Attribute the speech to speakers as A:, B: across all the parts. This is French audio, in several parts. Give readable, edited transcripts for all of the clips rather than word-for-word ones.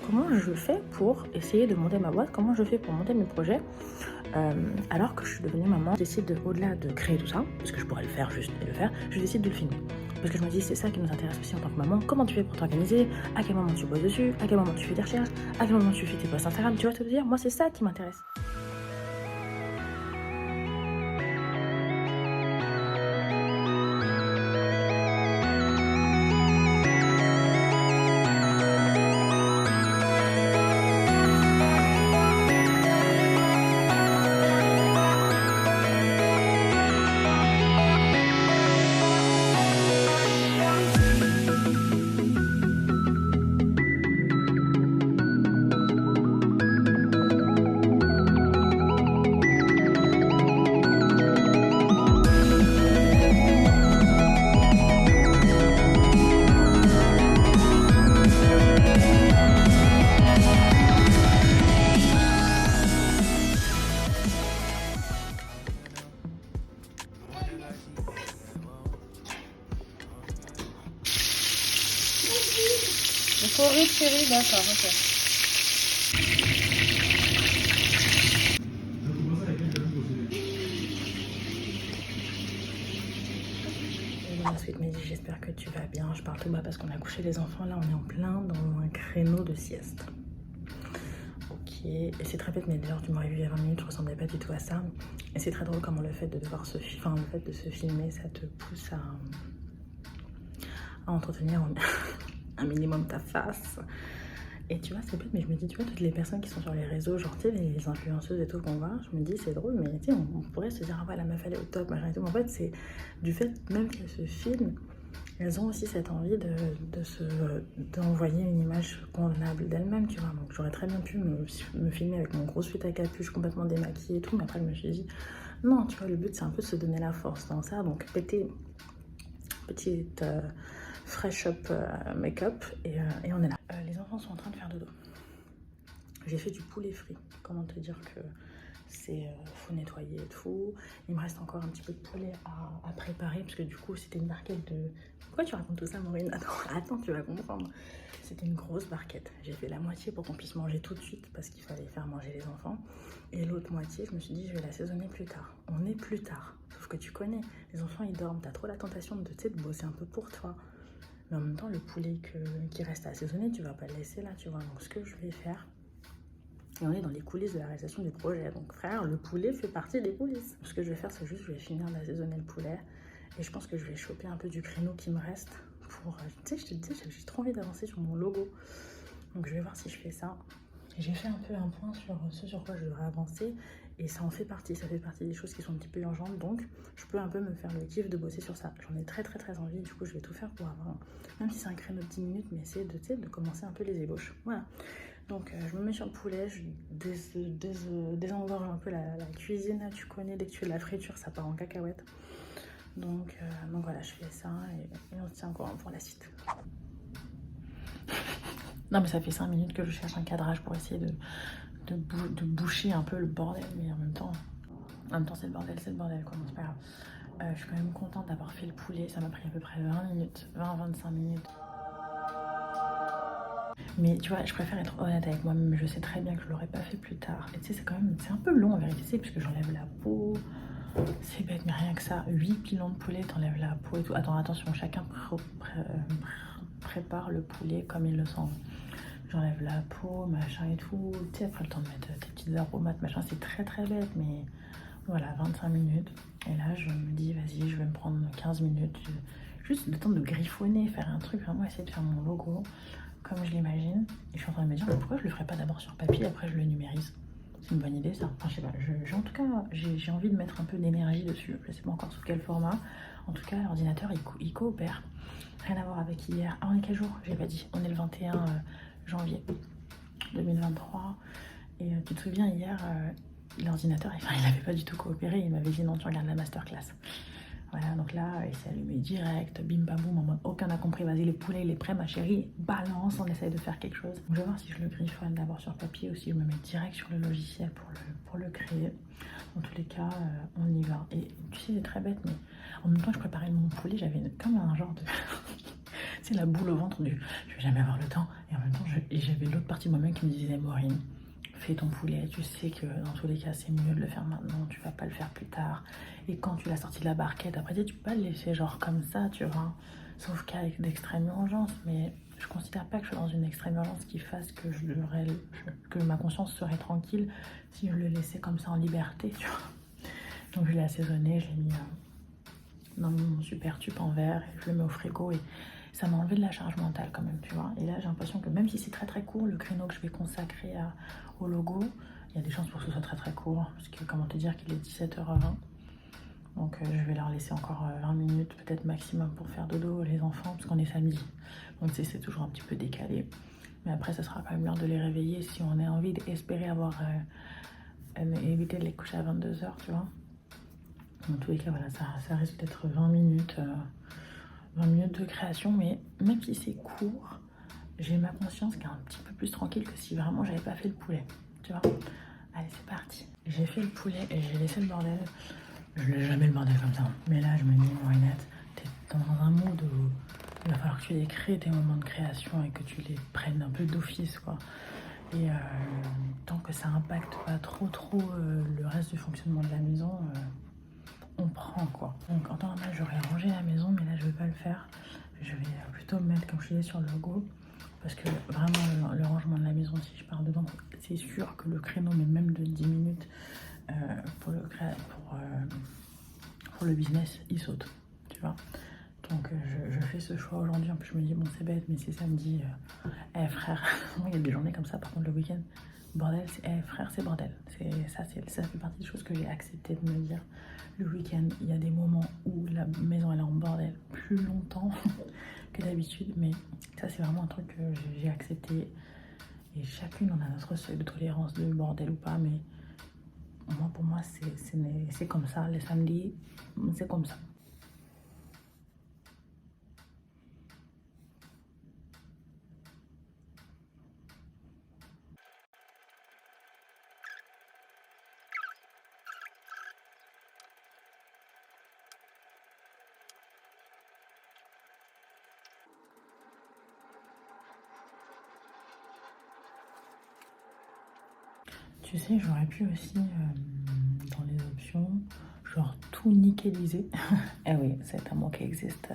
A: comment je fais pour essayer de monter ma boîte, comment je fais pour monter mes projets alors que je suis devenue maman. Je décide au-delà de créer tout ça, parce que je pourrais le faire juste et le faire, je décide de le filmer. Parce que je me dis, c'est ça qui nous intéresse aussi en tant que maman. Comment tu fais pour t'organiser? À quel moment tu bosses dessus? À quel moment tu fais des recherches? À quel moment tu fais tes posts Instagram? Tu vois ce que je veux dire? Moi, c'est ça qui m'intéresse. Il faut retirer, d'accord, ok. Ensuite, Mehdi, j'espère que tu vas bien. Je parle tout bas parce qu'on a couché les enfants. Là, on est en plein dans un créneau de sieste. Ok, et c'est très bête, mais d'ailleurs, tu m'aurais vu il y a 20 minutes, je ressemblais pas du tout à ça. Et c'est très drôle comment le fait de devoir se filmer, le fait de se filmer, ça te pousse à entretenir un minimum ta face. Et tu vois, c'est bête, mais je me dis, tu vois, toutes les personnes qui sont sur les réseaux, genre, tu sais, les influenceuses et tout qu'on voit, je me dis, c'est drôle, mais tu sais, on pourrait se dire, ah ouais, la meuf, elle est au top, machin et tout. Mais en fait, c'est du fait même qu'elles se filment, elles ont aussi cette envie d'envoyer une image convenable d'elles-mêmes, tu vois. Donc, j'aurais très bien pu me filmer avec mon gros sweat à capuche complètement démaquillée et tout, mais après, je me suis dit, non, tu vois, le but, c'est un peu de se donner la force dans ça. Donc, petite fresh up make-up et on est là. Les enfants sont en train de faire dodo. J'ai fait du poulet frit. Comment te dire que c'est faut nettoyer et tout. Il me reste encore un petit peu de poulet à préparer parce que du coup c'était une barquette de... Pourquoi tu racontes tout ça, Maureen? Attends, tu vas comprendre. C'était une grosse barquette. J'ai fait la moitié pour qu'on puisse manger tout de suite parce qu'il fallait faire manger les enfants. Et l'autre moitié, je me suis dit, je vais l'assaisonner plus tard. On est plus tard. Sauf que tu connais, les enfants ils dorment. T'as trop la tentation de bosser un peu pour toi. Mais en même temps, le poulet qui reste assaisonné, tu vas pas le laisser là, tu vois. Donc ce que je vais faire, et on est dans les coulisses de la réalisation du projet. Donc frère, le poulet fait partie des coulisses. Ce que je vais faire, c'est juste, je vais finir d'assaisonner le poulet. Et je pense que je vais choper un peu du créneau qui me reste pour... Tu sais, je te dis, j'ai trop envie d'avancer sur mon logo. Donc je vais voir si je fais ça. J'ai fait un peu un point sur ce sur quoi je devrais avancer. Et ça en fait partie, ça fait partie des choses qui sont un petit peu urgentes. Donc je peux un peu me faire le kiff de bosser sur ça. J'en ai très envie. Du coup, je vais tout faire pour avoir... Même si c'est un créneau de 10 minutes, mais essayer de commencer un peu les ébauches. Voilà. Donc je me mets sur le poulet, je désengorge un peu la cuisine, là, tu connais, dès que tu fais de la friture, ça part en cacahuète. Donc voilà, je fais ça et on se tient encore pour la suite. Non mais ça fait 5 minutes que je cherche un cadrage pour essayer de boucher un peu le bordel, mais en même temps c'est le bordel quoi, c'est pas grave. Je suis quand même contente d'avoir fait le poulet, ça m'a pris à peu près 20-25 minutes. Mais tu vois, je préfère être honnête avec moi-même, je sais très bien que je l'aurais pas fait plus tard. Et tu sais, c'est un peu long en vérité, puisque j'enlève la peau. C'est bête, mais rien que ça, 8 pilons de poulet, t'enlèves la peau et tout. Attends, attention, chacun prépare le poulet comme il le sent. J'enlève la peau, machin et tout. Tu sais, après le temps de mettre tes petites aromates, machin, c'est très bête, mais voilà, 25 minutes. Et là, je me dis, vas-y, je vais me prendre 15 minutes. Juste le temps de griffonner, faire un truc, vraiment essayer de faire mon logo comme je l'imagine. Et je suis en train de me dire, mais pourquoi je le ferais pas d'abord sur papier, après je le numérise? C'est une bonne idée ça. Enfin, je sais pas, en tout cas, j'ai envie de mettre un peu d'énergie dessus. Je sais pas encore sous quel format. En tout cas, l'ordinateur, il coopère. Rien à voir avec hier. Ah, on est quel jour? J'ai pas dit. On est le 21 janvier 2023. Et tu te souviens, hier, l'ordinateur, il avait pas du tout coopéré. Il m'avait dit, non, tu regardes la masterclass. Voilà, donc là, il s'est allumé direct, bim bam boum, en mode aucun n'a compris, vas-y, le poulet, il est prêt, ma chérie, balance, on essaye de faire quelque chose. Donc, je vais voir si je le griffonne d'abord sur papier ou si je me mets direct sur le logiciel pour le créer. Dans tous les cas, on y va. Et tu sais, c'est très bête, mais en même temps, je préparais mon poulet, j'avais comme un genre de... c'est la boule au ventre du je vais jamais avoir le temps. Et en même temps, j'avais l'autre partie de moi-même qui me disait Maureen, fais ton poulet, tu sais que dans tous les cas, c'est mieux de le faire maintenant, tu vas pas le faire plus tard. Et quand tu l'as sorti de la barquette, après, tu peux pas le laisser genre comme ça, tu vois. Sauf qu'avec d'extrême urgence, mais je considère pas que je suis dans une extrême urgence qui fasse que que ma conscience serait tranquille si je le laissais comme ça en liberté, tu vois. Donc je l'ai assaisonné, je l'ai mis dans mon super tube en verre, et je le mets au frigo et ça m'a enlevé de la charge mentale quand même, tu vois. Et là, j'ai l'impression que même si c'est très très court, le créneau que je vais consacrer au logo, il y a des chances pour que ce soit très très court, parce que comment te dire qu'il est 17h20. Donc je vais leur laisser encore 20 minutes, peut-être maximum, pour faire dodo les enfants, parce qu'on est samedi. Donc tu sais, c'est toujours un petit peu décalé. Mais après, ça sera quand même l'heure de les réveiller si on a envie d'espérer avoir éviter de les coucher à 22h, tu vois. Dans tous les cas, voilà, ça risque d'être 20 minutes de création, mais même si c'est court, j'ai ma conscience qui est un petit peu plus tranquille que si vraiment j'avais pas fait le poulet, tu vois. Allez, c'est parti. J'ai fait le poulet et j'ai laissé le bordel. Je l'ai jamais le bordel comme ça, mais là je me dis, Marinette, t'es dans un mood où il va falloir que tu les crées tes moments de création et que tu les prennes un peu d'office, quoi. Et tant que ça impacte pas trop le reste du fonctionnement de la maison, on prend, quoi. Donc en temps normal, j'aurais rangé la maison, mais là je vais pas le faire. Je vais plutôt me mettre, comme je disais, sur le logo, parce que vraiment le rangement de la maison, si je pars dedans, c'est sûr que le créneau, mais même de 10 minutes pour le business, il saute, tu vois. Donc je fais ce choix aujourd'hui. En plus je me dis bon, c'est bête, mais c'est samedi. Frère, il y a des journées comme ça. Par contre le week-end, bordel, frère, c'est bordel. Ça fait partie des choses que j'ai accepté de me dire. Le week-end, il y a des moments où la maison elle est en bordel plus longtemps que d'habitude, mais ça c'est vraiment un truc que j'ai accepté. Et chacune on a notre seuil de tolérance de bordel ou pas, mais moi, pour moi c'est comme ça. Les samedis, c'est comme ça. Tu sais, j'aurais pu aussi, dans les options, genre tout nickeliser. Eh oui, c'est un mot qui existe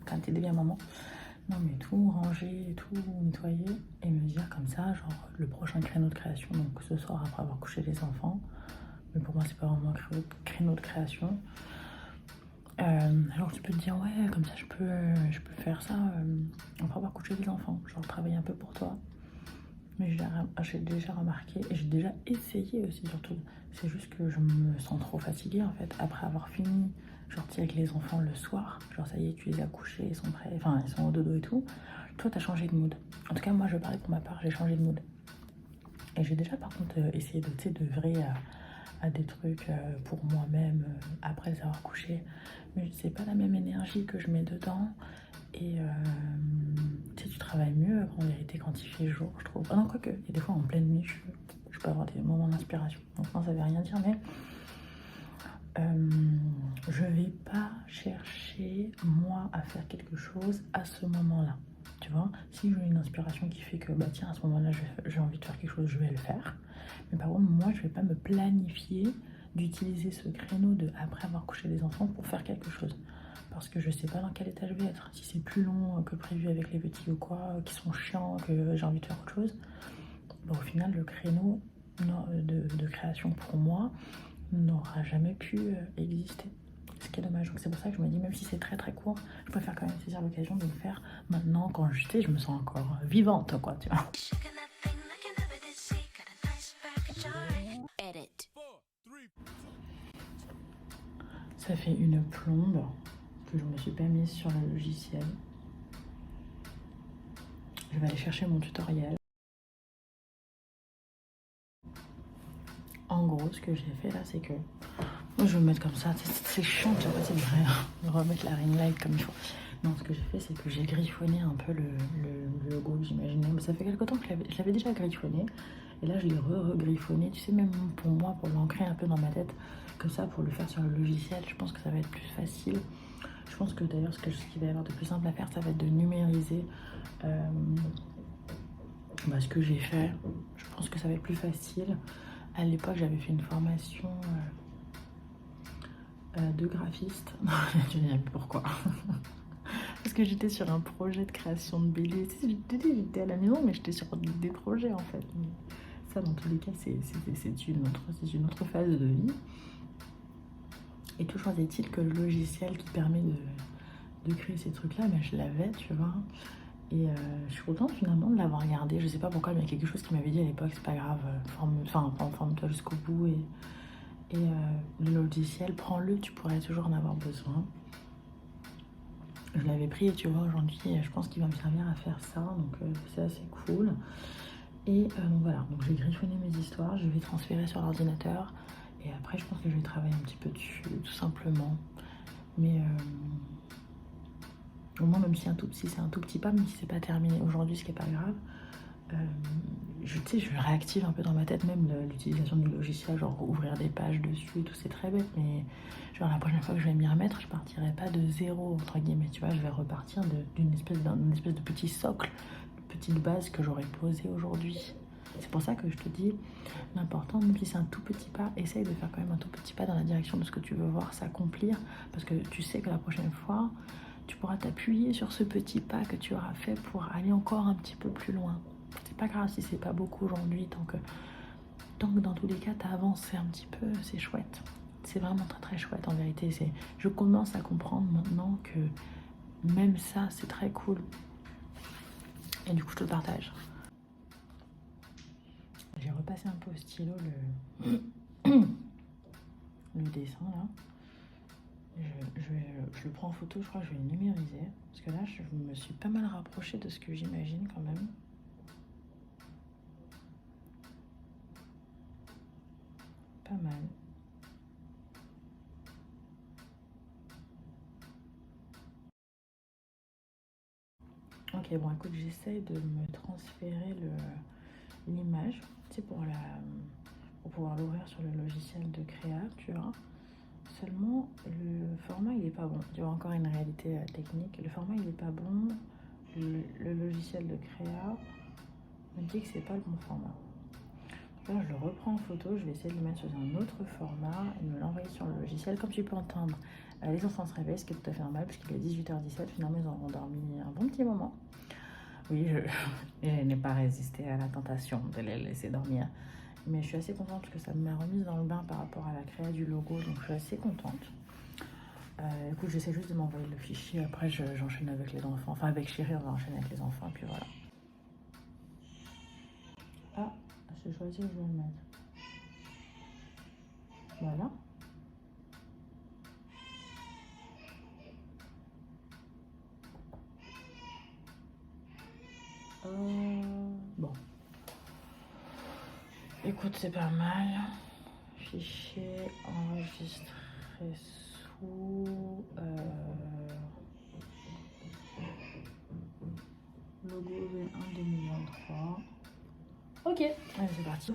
A: quand tu deviens maman. Non, mais tout ranger, tout nettoyer et me dire comme ça, genre le prochain créneau de création, donc ce soir après avoir couché les enfants. Mais pour moi, c'est pas vraiment un créneau de création. Alors tu peux te dire, ouais, comme ça je peux faire ça après avoir couché les enfants, genre travailler un peu pour toi. Mais j'ai déjà remarqué et j'ai déjà essayé aussi surtout. C'est juste que je me sens trop fatiguée en fait. Après avoir fini, genre avec les enfants le soir, genre ça y est, tu les as couchés, ils sont prêts, enfin ils sont au dodo et tout. Toi t'as changé de mood. En tout cas moi je parlais pour ma part, j'ai changé de mood. Et j'ai déjà par contre essayé d'œuvrer à des trucs pour moi-même après les avoir couchés. Mais c'est pas la même énergie que je mets dedans. Et tu sais, tu travailles mieux en vérité quand il fait jour, je trouve. Ah non, quoique, il y a des fois en pleine nuit, je peux avoir des moments d'inspiration. Donc non, ça veut rien dire, mais je vais pas chercher, moi, à faire quelque chose à ce moment-là. Tu vois, si j'ai une inspiration qui fait que, bah tiens, à ce moment-là, j'ai envie de faire quelque chose, je vais le faire. Mais par contre, moi, je vais pas me planifier d'utiliser ce créneau de après avoir couché les enfants pour faire quelque chose. Parce que je sais pas dans quel état je vais être. Si c'est plus long que prévu avec les petits ou quoi, qui sont chiants, que j'ai envie de faire autre chose, bah, au final, le créneau de création pour moi n'aura jamais pu exister. Ce qui est dommage. Donc c'est pour ça que je me dis, même si c'est très très court, je préfère quand même saisir l'occasion de le faire maintenant quand je me sens encore vivante, quoi, tu vois. Ça fait une plombe que je me suis pas mise sur le logiciel. Je vais aller chercher mon tutoriel. En gros, ce que j'ai fait là, c'est que moi, je vais me mettre comme ça. C'est chiant, tu vois, c'est vrai, de remettre la ring light comme il faut. Non, ce que j'ai fait, c'est que j'ai griffonné un peu le logo que j'imaginais. Mais ça fait quelque temps que je l'avais déjà griffonné. Et là, je l'ai re-griffonné. Tu sais, même pour moi, pour l'ancrer un peu dans ma tête, comme ça, pour le faire sur le logiciel, je pense que ça va être plus facile. Je pense que d'ailleurs ce qui va y avoir de plus simple à faire, ça va être de numériser ce que j'ai fait. Je pense que ça va être plus facile. À l'époque, j'avais fait une formation de graphiste. Je ne sais plus pourquoi. Parce que j'étais sur un projet de création de BD. J'étais à la maison, mais j'étais sur des projets en fait. Ça, dans tous les cas, c'est une autre phase de vie. Et toujours est-il que le logiciel qui permet de créer ces trucs-là, je l'avais, tu vois. Et je suis contente finalement de l'avoir regardé. Je sais pas pourquoi, mais il y a quelque chose qui m'avait dit à l'époque, c'est pas grave, forme-toi jusqu'au bout. Et le logiciel, prends-le, tu pourrais toujours en avoir besoin. Je l'avais pris et tu vois, aujourd'hui, je pense qu'il va me servir à faire ça. Donc c'est assez cool. Et donc voilà, donc j'ai griffonné mes histoires, je vais transférer sur l'ordinateur. Et après, je pense que je vais travailler un petit peu dessus, tout simplement. Mais au moins, même si c'est un tout petit pas, même si c'est pas terminé aujourd'hui, ce qui est pas grave, je réactive un peu dans ma tête même l'utilisation du logiciel, genre ouvrir des pages dessus et tout, c'est très bête, mais genre la prochaine fois que je vais m'y remettre, je partirai pas de zéro, entre guillemets, tu vois, je vais repartir d'une espèce de petit socle, de petite base que j'aurais posée aujourd'hui. C'est pour ça que je te dis, l'important, même si c'est un tout petit pas, essaye de faire quand même un tout petit pas dans la direction de ce que tu veux voir s'accomplir, parce que tu sais que la prochaine fois, tu pourras t'appuyer sur ce petit pas que tu auras fait pour aller encore un petit peu plus loin. C'est pas grave si c'est pas beaucoup aujourd'hui, tant que dans tous les cas, tu as avancé un petit peu, c'est chouette. C'est vraiment très très chouette en vérité. Je commence à comprendre maintenant que même ça, c'est très cool. Et du coup, je te le partage. J'ai repassé un peu au stylo le dessin là. Je le prends en photo, je crois que je vais le numériser. Parce que là, je me suis pas mal rapprochée de ce que j'imagine quand même. Pas mal. Ok, bon écoute, j'essaye de me transférer l'image, tu sais, pour pouvoir l'ouvrir sur le logiciel de créa, tu vois. Seulement, le format, il est pas bon. Tu vois, encore une réalité technique. Le format, il est pas bon. Le logiciel de créa me dit que c'est pas le bon format. Là, je le reprends en photo. Je vais essayer de le mettre sur un autre format et de me l'envoyer sur le logiciel. Comme tu peux entendre, les enfants se réveillent, ce qui est tout à fait normal, puisqu'il est 18h17. Finalement, ils ont dormi un bon petit moment. Oui, je n'ai pas résisté à la tentation de les laisser dormir. Mais je suis assez contente parce que ça m'a remise dans le bain par rapport à la créa du logo. Donc, je suis assez contente. Écoute, j'essaie juste de m'envoyer le fichier. Après, j'enchaîne avec les enfants. Enfin, avec Chérie, on va enchaîner avec les enfants. Et puis voilà. Ah, j'ai choisi où je vais le mettre. Voilà. Bon. Écoute, c'est pas mal. Fichier enregistré sous logo V1 2023. Ok, allez, c'est parti.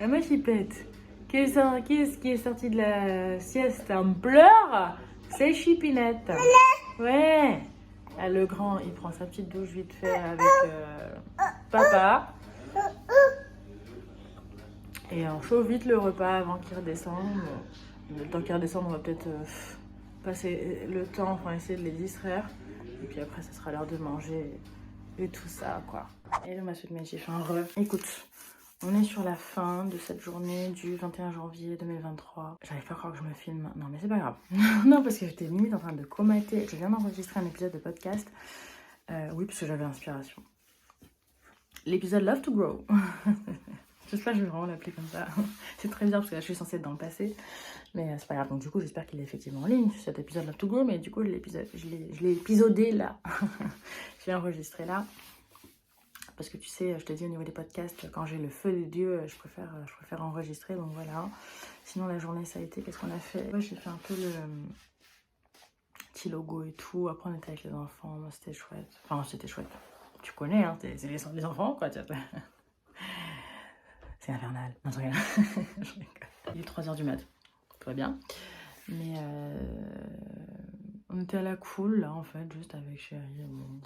A: Ma chipette, qui est sorti de la sieste en pleurs, c'est Chipinette. Ouais. Ah, le grand, il prend sa petite douche vite fait avec papa. Et on chauffe vite le repas avant qu'il redescende. Le temps qu'il redescende, on va peut-être passer le temps, enfin essayer de les distraire. Et puis après, ça sera l'heure de manger et tout ça, quoi. Et le masseau de magie, j'ai fait Écoute, on est sur la fin de cette journée du 21 janvier 2023. J'arrive pas à croire que je me filme. Non, mais c'est pas grave. Non, parce que j'étais limite en train de comater. Je viens d'enregistrer un épisode de podcast. Oui, parce que j'avais l'inspiration. L'épisode Love to Grow. J'espère que je vais vraiment l'appeler comme ça. C'est très bizarre parce que là, je suis censée être dans le passé. Mais c'est pas grave. Donc, du coup, j'espère qu'il est effectivement en ligne, cet épisode Love to Grow. Mais du coup, je l'ai épisodé là. Je l'ai enregistré là. Parce que tu sais, je te dis au niveau des podcasts, quand j'ai le feu des dieux, je préfère enregistrer. Donc voilà. Sinon, la journée, ça a été. Qu'est-ce qu'on a fait? J'ai fait un peu le petit logo et tout. Après, on était avec les enfants. C'était chouette. Enfin, c'était chouette. Tu connais, hein. C'est les enfants, quoi. C'est infernal. Non, je rigole. Il est 3h du mat. Tout va bien. Mais On était à la cool, là, en fait, juste avec chérie. Bon.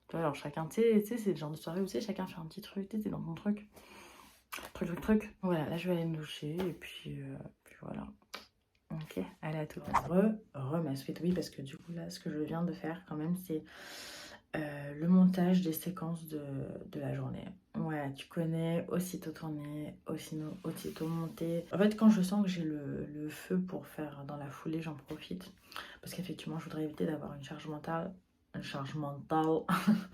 A: Tu vois, alors chacun, tu sais, c'est le genre de soirée où, tu sais, chacun fait un petit truc, tu sais, t'es dans ton truc. Truc. Voilà, là, je vais aller me doucher, et puis voilà. Ok, allez, à tout. Ma suite, oui, parce que du coup, là, ce que je viens de faire, quand même, c'est le montage des séquences de la journée. Ouais, tu connais, aussitôt tourné, aussitôt monté. En fait, quand je sens que j'ai le feu pour faire dans la foulée, j'en profite. Parce qu'effectivement, je voudrais éviter d'avoir une charge mentale.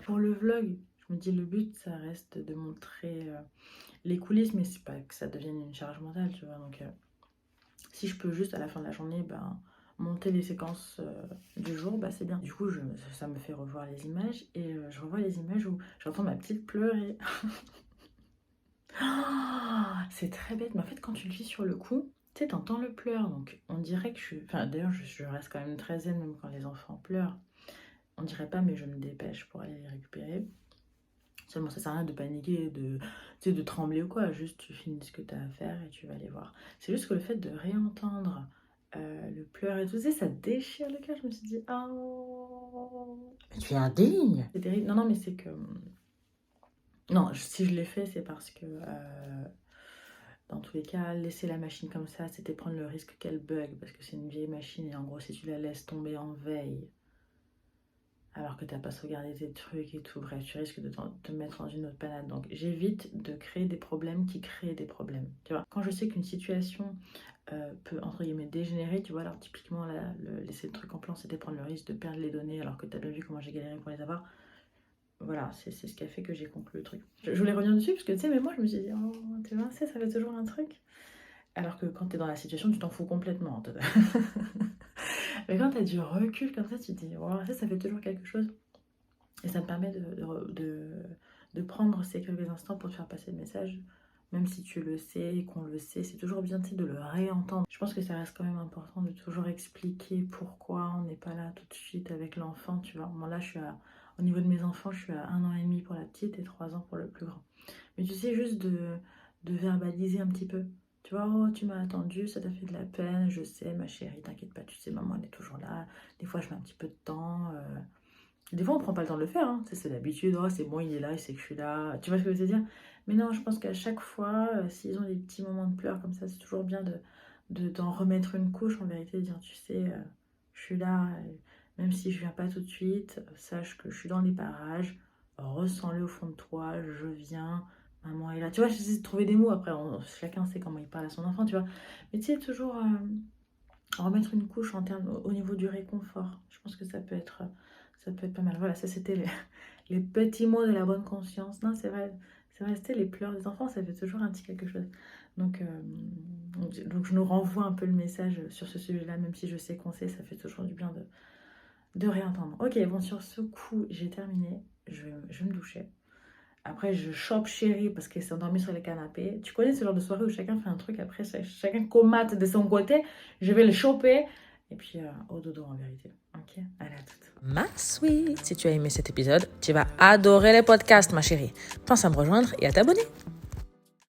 A: Pour le vlog, je me dis, le but, ça reste de montrer les coulisses, mais c'est pas que ça devienne une charge mentale, tu vois. Donc, si je peux juste à la fin de la journée, monter les séquences du jour, c'est bien. Du coup, ça me fait revoir les images et je revois les images où j'entends ma petite pleurer. C'est très bête, mais en fait, quand tu le vis sur le coup, tu sais, t'entends le pleur, donc on dirait que je suis... Enfin, d'ailleurs, je reste quand même très zen, même quand les enfants pleurent. On dirait pas, mais je me dépêche pour aller les récupérer. Seulement, ça sert à rien de paniquer, de trembler ou quoi. Juste, tu finis ce que tu as à faire et tu vas les voir. C'est juste que le fait de réentendre le pleur et tout, ça déchire le cœur. Je me suis dit, oh, mais tu es indigne. C'est terrible. Non, mais c'est que... Non, si je l'ai fait, c'est parce que... dans tous les cas, laisser la machine comme ça, c'était prendre le risque qu'elle bug. Parce que c'est une vieille machine et en gros, si tu la laisses tomber en veille... alors que tu n'as pas sauvegardé tes trucs et tout, bref, tu risques de te mettre dans une autre panade. Donc j'évite de créer des problèmes qui créent des problèmes, tu vois. Quand je sais qu'une situation peut, entre guillemets, dégénérer, tu vois, alors typiquement, là, laisser le truc en plan, c'était prendre le risque de perdre les données alors que tu as bien vu comment j'ai galéré pour les avoir. Voilà, c'est ce qui a fait que j'ai conclu le truc. Je voulais revenir dessus parce que, tu sais, mais moi, je me suis dit, oh, tu vois, ça fait toujours un truc. Alors que quand tu es dans la situation, tu t'en fous complètement. Mais quand tu as du recul comme ça, tu te dis, wow, ça fait toujours quelque chose. Et ça me permet de prendre ces quelques instants pour te faire passer le message. Même si tu le sais, qu'on le sait, c'est toujours bien de le réentendre. Je pense que ça reste quand même important de toujours expliquer pourquoi on n'est pas là tout de suite avec l'enfant, tu vois. Moi là, au niveau de mes enfants, je suis à 1 an et demi pour la petite et 3 ans pour le plus grand. Mais tu sais, juste de verbaliser un petit peu. Tu vois, oh, tu m'as attendu, ça t'a fait de la peine, je sais, ma chérie, t'inquiète pas, tu sais, maman, elle est toujours là. Des fois, je mets un petit peu de temps. Des fois, on prend pas le temps de le faire, hein. C'est l'habitude, oh, c'est bon, il est là, il sait que je suis là. Tu vois ce que je veux dire? Mais non, je pense qu'à chaque fois, s'ils ont des petits moments de pleurs comme ça, c'est toujours bien d'en remettre une couche, en vérité, de dire, tu sais, je suis là, même si je viens pas tout de suite, sache que je suis dans les parages, ressens-le au fond de toi, je viens, maman est là. Tu vois, j'essaie de trouver des mots, après, chacun sait comment il parle à son enfant, tu vois. Mais tu sais, toujours remettre une couche en termes, au niveau du réconfort. Je pense que ça peut être pas mal. Voilà, ça c'était les petits mots de la bonne conscience. Non, c'est vrai, c'était les pleurs des enfants, ça fait toujours un petit quelque chose. Donc je nous renvoie un peu le message sur ce sujet-là, même si je sais qu'on sait, ça fait toujours du bien de réentendre. Ok, bon, sur ce coup, j'ai terminé. Je vais me doucher. Après, je chope chérie parce qu'elle s'est endormie sur le canapé. Tu connais ce genre de soirée où chacun fait un truc, après chacun comate de son côté. Je vais le choper. Et puis, au dodo en vérité. Ok, allez, à toute. Ma sweet, si tu as aimé cet épisode, tu vas adorer les podcasts, ma chérie. Pense à me rejoindre et à t'abonner.